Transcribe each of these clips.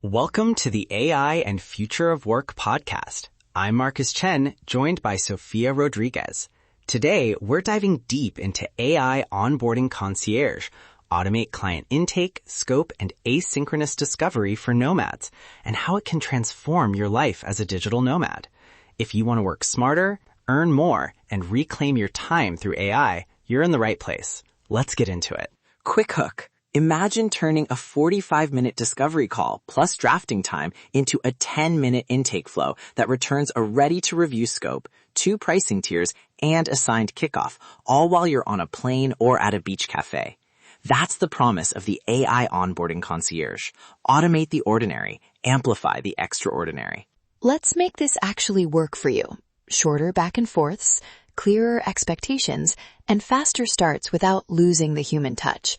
Welcome to the AI and Future of Work podcast. I'm Marcus Chen, joined by Sofia Rodriguez. Today, we're diving deep into AI onboarding Concierge, automate client intake, scope, and asynchronous discovery for nomads, and how it can transform your life as a digital nomad. If you want to work smarter, earn more, and reclaim your time through AI, you're in the right place. Let's get into it. Quick hook. Imagine turning a 45-minute discovery call plus drafting time into a 10-minute intake flow that returns a ready-to-review scope, 2 pricing tiers, and assigned kickoff, all while you're on a plane or at a beach cafe. That's the promise of the AI onboarding concierge. Automate the ordinary, amplify the extraordinary. Let's make this actually work for you. Shorter back and forths, clearer expectations, and faster starts without losing the human touch.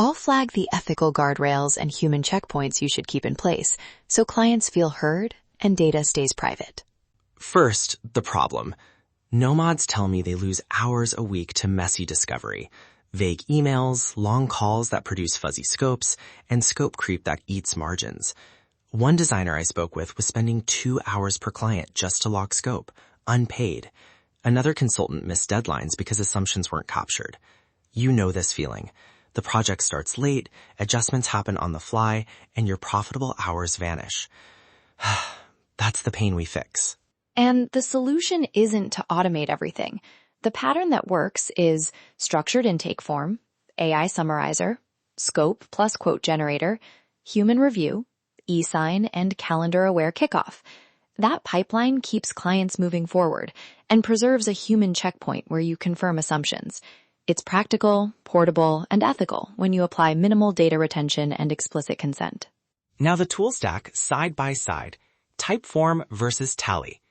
I'll flag the ethical guardrails and human checkpoints you should keep in place so clients feel heard and data stays private. First, the problem. Nomads tell me they lose hours a week to messy discovery. Vague emails, long calls that produce fuzzy scopes, and scope creep that eats margins. One designer I spoke with was spending 2 hours per client just to log scope, unpaid. Another consultant missed deadlines because assumptions weren't captured. You know this feeling. The project starts late, adjustments happen on the fly, and your profitable hours vanish. That's the pain we fix. And the solution isn't to automate everything. The pattern that works is structured intake form, AI summarizer, scope plus quote generator, human review, e-sign, and calendar-aware kickoff. That pipeline keeps clients moving forward and preserves a human checkpoint where you confirm assumptions. It's practical, portable, and ethical when you apply minimal data retention and explicit consent. Now the tool stack side by side. Typeform versus Tally.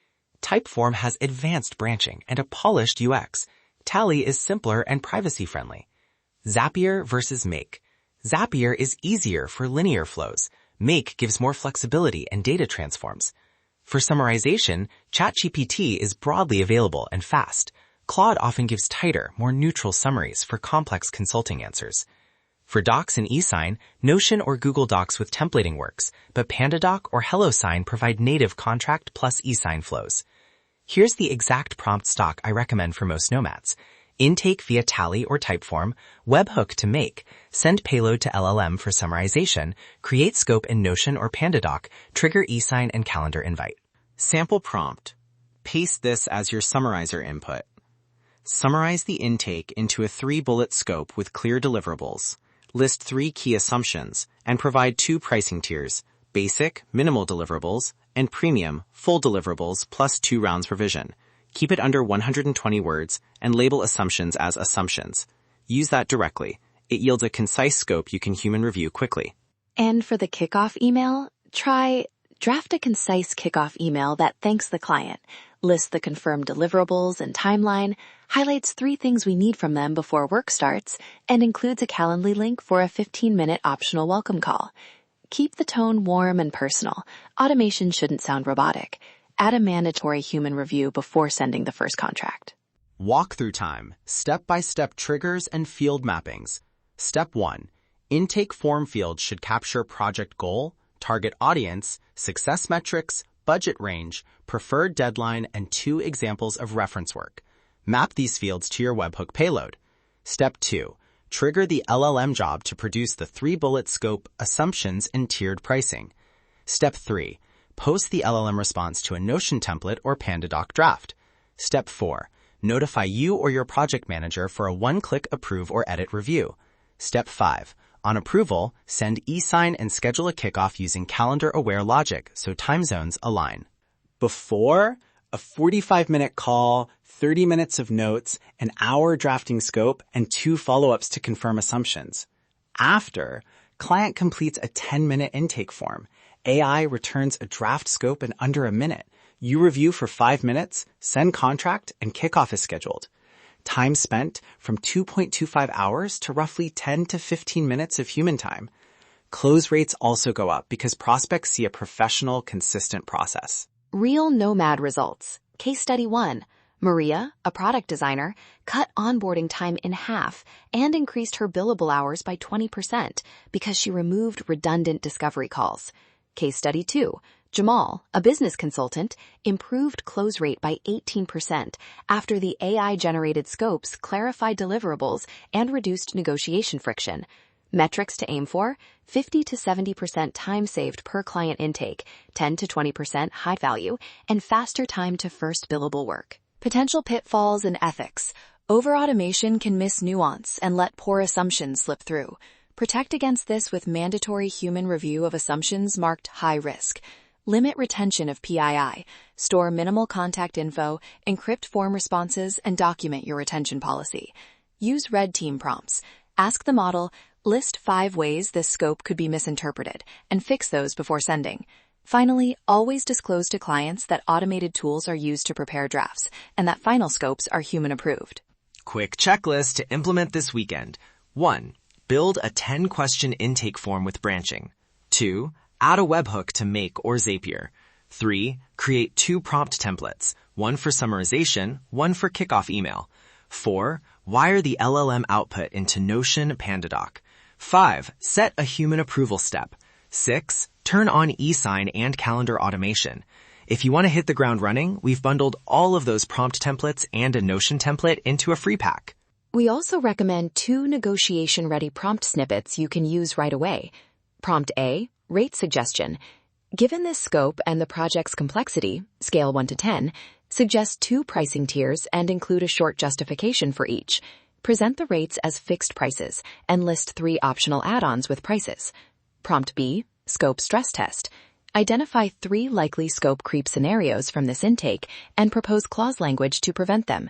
Typeform has advanced branching and a polished UX. Tally is simpler and privacy-friendly. Zapier versus Make. Zapier is easier for linear flows. Make gives more flexibility and data transforms. For summarization, ChatGPT is broadly available and fast. Claude often gives tighter, more neutral summaries for complex consulting answers. For Docs and eSign, Notion or Google Docs with templating works, but PandaDoc or HelloSign provide native contract plus eSign flows. Here's the exact prompt stock I recommend for most nomads. Intake via Tally or Typeform, webhook to Make, send payload to LLM for summarization, create scope in Notion or PandaDoc, trigger eSign and calendar invite. Sample prompt. Paste this as your summarizer input. Summarize the intake into a 3-bullet scope with clear deliverables. List 3 key assumptions and provide 2 pricing tiers, basic, minimal deliverables, and premium, full deliverables plus 2 rounds revision. Keep it under 120 words and label assumptions as assumptions. Use that directly. It yields a concise scope you can human review quickly. And for the kickoff email, draft a concise kickoff email that thanks the client, lists the confirmed deliverables and timeline, highlights 3 things we need from them before work starts, and includes a Calendly link for a 15-minute optional welcome call. Keep the tone warm and personal. Automation shouldn't sound robotic. Add a mandatory human review before sending the first contract. Walkthrough time, step-by-step triggers and field mappings. Step 1. Intake form field should capture project goal, target audience, success metrics, budget range, preferred deadline, and 2 examples of reference work. Map these fields to your webhook payload. Step 2. Trigger the LLM job to produce the 3-bullet scope, assumptions, and tiered pricing. Step 3. Post the LLM response to a Notion template or PandaDoc draft. Step 4. Notify you or your project manager for a 1-click approve or edit review. Step 5. On approval, send eSign and schedule a kickoff using calendar-aware logic so time zones align. Before, a 45-minute call, 30 minutes of notes, an hour drafting scope, and 2 follow-ups to confirm assumptions. After, client completes a 10-minute intake form. AI returns a draft scope in under a minute. You review for 5 minutes, send contract, and kickoff is scheduled. Time spent from 2.25 hours to roughly 10 to 15 minutes of human time. Close rates also go up because prospects see a professional, consistent process. Real Nomad results. Case study 1. Maria, a product designer, cut onboarding time in half and increased her billable hours by 20% because she removed redundant discovery calls. Case Study 2. Jamal, a business consultant, improved close rate by 18% after the AI-generated scopes clarified deliverables and reduced negotiation friction. Metrics to aim for: 50 to 70% time saved per client intake, 10 to 20% high value, and faster time to first billable work. Potential pitfalls and ethics. Over-automation can miss nuance and let poor assumptions slip through. Protect against this with mandatory human review of assumptions marked high risk. Limit retention of PII. Store minimal contact info, encrypt form responses, and document your retention policy. Use red team prompts. Ask the model, list 5 ways this scope could be misinterpreted, and fix those before sending. Finally, always disclose to clients that automated tools are used to prepare drafts, and that final scopes are human approved. Quick checklist to implement this weekend. 1. Build a 10-question intake form with branching. 2. Add a webhook to Make or Zapier. 3. Create 2 prompt templates, one for summarization, one for kickoff email. 4. Wire the LLM output into Notion PandaDoc. 5. Set a human approval step. 6. Turn on e-sign and calendar automation. If you want to hit the ground running, we've bundled all of those prompt templates and a Notion template into a free pack. We also recommend 2 negotiation-ready prompt snippets you can use right away. Prompt A, rate suggestion. Given this scope and the project's complexity, scale 1 to 10, suggest 2 pricing tiers and include a short justification for each. Present the rates as fixed prices and list 3 optional add-ons with prices. Prompt B, scope stress test. Identify 3 likely scope creep scenarios from this intake and propose clause language to prevent them.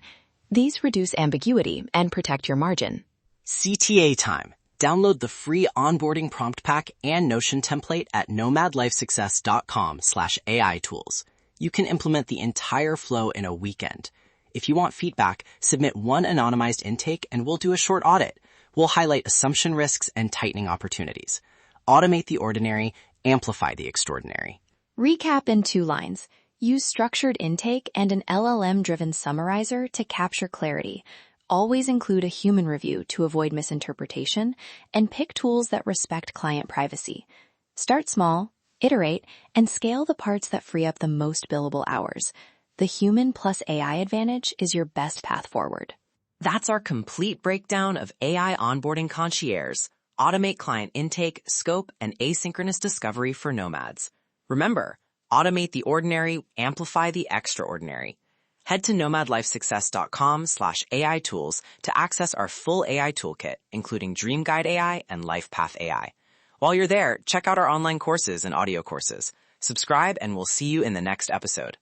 These reduce ambiguity and protect your margin. CTA time. Download the free onboarding prompt pack and Notion template at nomadlifesuccess.com/AI tools. You can implement the entire flow in a weekend. If you want feedback, submit 1 anonymized intake and we'll do a short audit. We'll highlight assumption risks and tightening opportunities. Automate the ordinary, amplify the extraordinary. Recap in 2 lines. Use structured intake and an LLM-driven summarizer to capture clarity. Always include a human review to avoid misinterpretation, and pick tools that respect client privacy. Start small, iterate, and scale the parts that free up the most billable hours. The human plus AI advantage is your best path forward. That's our complete breakdown of AI onboarding Concierge. Automate client intake, scope, and asynchronous discovery for Nomads. Remember, automate the ordinary, amplify the extraordinary. Head to nomadlifesuccess.com/AI tools to access our full AI toolkit, including Dream Guide AI and LifePath AI. While you're there, check out our online courses and audio courses. Subscribe and we'll see you in the next episode.